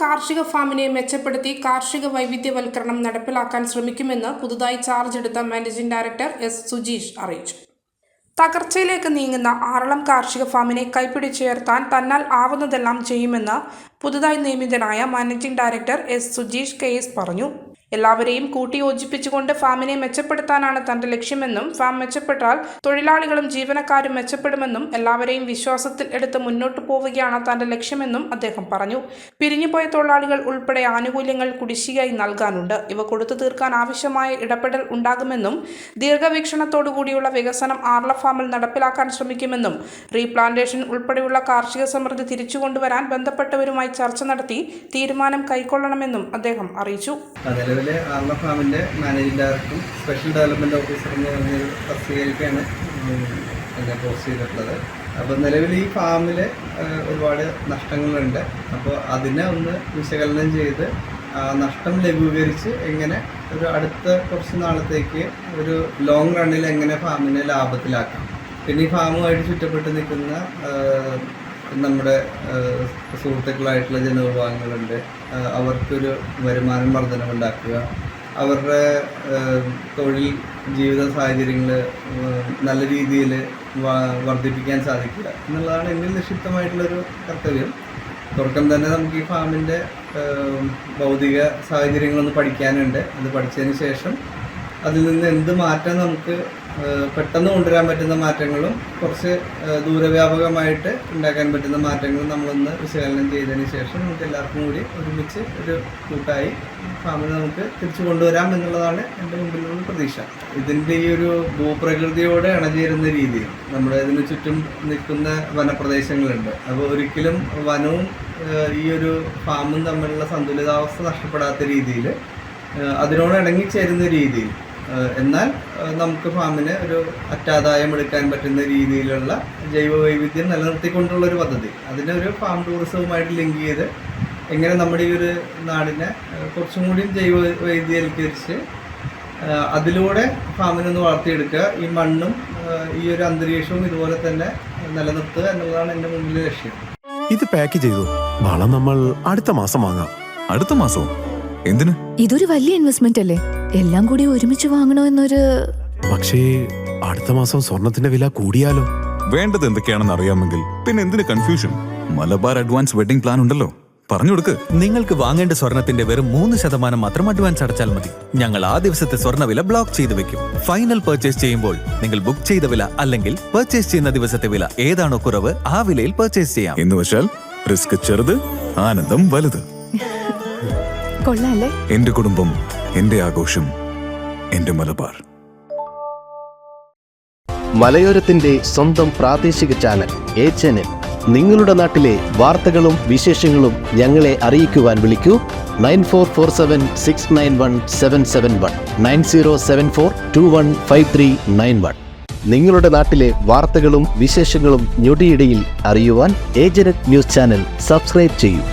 കാർഷിക ഫാമിനെ മെച്ചപ്പെടുത്തി കാർഷിക വൈവിധ്യവൽക്കരണം നടപ്പിലാക്കാൻ ശ്രമിക്കുമെന്ന് പുതുതായി ചാർജ് എടുത്ത മാനേജിംഗ് ഡയറക്ടർ എസ് സുജീഷ് അറിയിച്ചു. തകർച്ചയിലേക്ക് നീങ്ങുന്ന ആറളം കാർഷിക ഫാമിനെ കൈപ്പിടിച്ചുയർത്താൻ തന്നാൽ ആവുന്നതെല്ലാം ചെയ്യുമെന്ന് പുതുതായി നിയമിതനായ managing director S Sujeesh KS പറഞ്ഞു. എല്ലാവരെയും കൂട്ടിയോജിപ്പിച്ചുകൊണ്ട് ഫാമിനെ മെച്ചപ്പെടുത്താനാണ് തന്റെ ലക്ഷ്യമെന്നും ഫാം മെച്ചപ്പെട്ടാൽ തൊഴിലാളികളും ജീവനക്കാരും മെച്ചപ്പെടുമെന്നും എല്ലാവരെയും വിശ്വാസത്തിൽ എടുത്ത് മുന്നോട്ടു പോവുകയാണ് തന്റെ ലക്ഷ്യമെന്നും അദ്ദേഹം പറഞ്ഞു. പിരിഞ്ഞുപോയ തൊഴിലാളികൾ ഉൾപ്പെടെ ആനുകൂല്യങ്ങൾ കുടിശ്ശികയായി നൽകാനുണ്ട്. ഇവ കൊടുത്തു തീർക്കാൻ ആവശ്യമായ ഇടപെടൽ ഉണ്ടാകുമെന്നും ദീർഘവീക്ഷണത്തോടുകൂടിയുള്ള വികസനം ആറള ഫാമിൽ നടപ്പിലാക്കാൻ ശ്രമിക്കുമെന്നും റീപ്ലാന്റേഷൻ ഉൾപ്പെടെയുള്ള കാർഷിക സമൃദ്ധി തിരിച്ചുകൊണ്ടുവരാൻ ബന്ധപ്പെട്ടവരുമായി ചർച്ച നടത്തി തീരുമാനം കൈക്കൊള്ളണമെന്നും അദ്ദേഹം അറിയിച്ചു. ആറള ഫാമിൻ്റെ മാനേജിംഗ് ഡയറക്ടറും സ്പെഷ്യൽ ഡെവലപ്മെൻറ്റ് ഓഫീസർ എന്ന് പറഞ്ഞൊരു തസ്തികയിലേക്കാണ് എന്നെ പോസ്റ്റ് ചെയ്തിട്ടുള്ളത്. അപ്പോൾ നിലവിൽ ഈ ഫാമിൽ ഒരുപാട് നഷ്ടങ്ങളുണ്ട്. അപ്പോൾ അതിനെ ഒന്ന് വിശകലനം ചെയ്ത് നഷ്ടം ലഘൂകരിച്ച് എങ്ങനെ ഒരു അടുത്ത കുറച്ച് നാളത്തേക്ക് ഒരു ലോങ് റണ്ണിൽ എങ്ങനെ ഫാമിനെ ലാഭത്തിലാക്കാം. പിന്നെ ഈ ഫാമുമായിട്ട് ചുറ്റപ്പെട്ട് നിൽക്കുന്ന നമ്മുടെ സുഹൃത്തുക്കളായിട്ടുള്ള ജനവിഭാഗങ്ങളുണ്ട്. അവർക്കൊരു വരുമാനം വർധനമുണ്ടാക്കുക, അവരുടെ തൊഴിൽ ജീവിത സാഹചര്യങ്ങൾ നല്ല രീതിയിൽ വർദ്ധിപ്പിക്കാൻ സാധിക്കുക എന്നുള്ളതാണ് എന്നിൽ നിക്ഷിപ്തമായിട്ടുള്ളൊരു കർത്തവ്യം. തുടക്കം തന്നെ നമുക്ക് ഈ ഫാമിൻ്റെ ഭൗതിക സാഹചര്യങ്ങളൊന്ന് പഠിക്കാനുണ്ട്. അത് പഠിച്ചതിന് ശേഷം അതിൽ നിന്ന് എന്ത് മാറ്റം നമുക്ക് പെട്ടെന്ന് കൊണ്ടുവരാൻ പറ്റുന്ന മാറ്റങ്ങളും കുറച്ച് ദൂരവ്യാപകമായിട്ട് ഉണ്ടാക്കാൻ പറ്റുന്ന മാറ്റങ്ങളും നമ്മളൊന്ന് വിശകലനം ചെയ്തതിന് ശേഷം നമുക്ക് എല്ലാവർക്കും കൂടി ഒരുമിച്ച് ഒരു കൂട്ടായി ഫാമിൽ നമുക്ക് തിരിച്ചു കൊണ്ടുവരാം എന്നുള്ളതാണ് എൻ്റെ മുമ്പിലുള്ള പ്രതീക്ഷ. ഇതിൻ്റെ ഈ ഒരു ഭൂപ്രകൃതിയോട് ഇണചേരുന്ന രീതിയിൽ നമ്മുടെ ഇതിന് ചുറ്റും നിൽക്കുന്ന വനപ്രദേശങ്ങളുണ്ട്. അപ്പോൾ ഒരിക്കലും വനവും ഈ ഒരു ഫാമും തമ്മിലുള്ള സന്തുലിതാവസ്ഥ നഷ്ടപ്പെടാത്ത രീതിയിൽ അതിനോട് ഇണങ്ങിച്ചേരുന്ന രീതിയിൽ എന്നാൽ നമുക്ക് ഫാമിന് ഒരു അറ്റാദായം എടുക്കാൻ പറ്റുന്ന രീതിയിലുള്ള ജൈവ വൈവിധ്യം നിലനിർത്തിക്കൊണ്ടുള്ളൊരു പദ്ധതി, അതിനൊരു ഫാം ടൂറിസവുമായിട്ട് ലിങ്ക് ചെയ്ത് എങ്ങനെ നമ്മുടെ ഈ ഒരു നാടിനെ കുറച്ചും കൂടി ജൈവ വൈവിധ്യവൽക്കരിച്ച് അതിലൂടെ ഫാമിനൊന്ന് വളർത്തിയെടുക്കുക, ഈ മണ്ണും ഈ ഒരു അന്തരീക്ഷവും ഇതുപോലെ തന്നെ നിലനിർത്തുക എന്നുള്ളതാണ് എൻ്റെ മുമ്പിലെ ലക്ഷ്യം. ഇത് പാക്ക് ചെയ്തു. വളം നമ്മൾ അടുത്ത മാസം വാങ്ങാം. അടുത്ത മാസവും എന്തിന്? ഇതൊരു വലിയ ഇൻവെസ്റ്റ്മെന്റ് അല്ലേ, എല്ലാം കൂടി ഒരുമിച്ച് വാങ്ങണോ എന്നൊരു. പക്ഷേ അടുത്ത മാസം സ്വർണത്തിന്റെ വില കൂടിയാലോ? വേണ്ടത് എന്തൊക്കെയാണെന്ന് അറിയാമെങ്കിൽ പിന്നെ എന്തിന് confusion? Malabar advance wedding plan ഉണ്ടല്ലോ, പറഞ്ഞു കൊടുക്ക്. നിങ്ങൾക്ക് വാങ്ങേണ്ട സ്വർണത്തിന്റെ വെറും 3% മാത്രം അഡ്വാൻസ് അടച്ചാൽ മതി. ഞങ്ങൾ ആ ദിവസത്തെ സ്വർണ്ണവില ബ്ലോക്ക് ചെയ്തു വെക്കും. ഫൈനൽ പർച്ചേസ് ചെയ്യുമ്പോൾ നിങ്ങൾ ബുക്ക് ചെയ്ത വില അല്ലെങ്കിൽ പർച്ചേസ് ചെയ്യുന്ന ദിവസത്തെ വില ഏതാണോ കുറവ് ആ വിലയിൽ പർച്ചേസ് ചെയ്യാം. എന്ന് വെച്ചാൽ റിസ്ക് ചെറുത്, ആനന്ദം വലുത്. കൊള്ളാല്ലേ? എന്റെ കുടുംബം, എന്റെ ആഘോഷം, എന്റെ മലബാർ. മലയോരത്തിന്റെ സ്വന്തം പ്രാദേശിക ചാനൽ HNN. നിങ്ങളുടെ നാട്ടിലെ വാർത്തകളും വിശേഷങ്ങളും ഞങ്ങളെ അറിയിക്കുവാൻ വിളിക്കൂ 9447691771 9074215391. നിങ്ങളുടെ നാട്ടിലെ വാർത്തകളും വിശേഷങ്ങളും ഞൊടിയിടയിൽ അറിയുവാൻ ഏജനറ്റ് ന്യൂസ് ചാനൽ സബ്സ്ക്രൈബ് ചെയ്യൂ.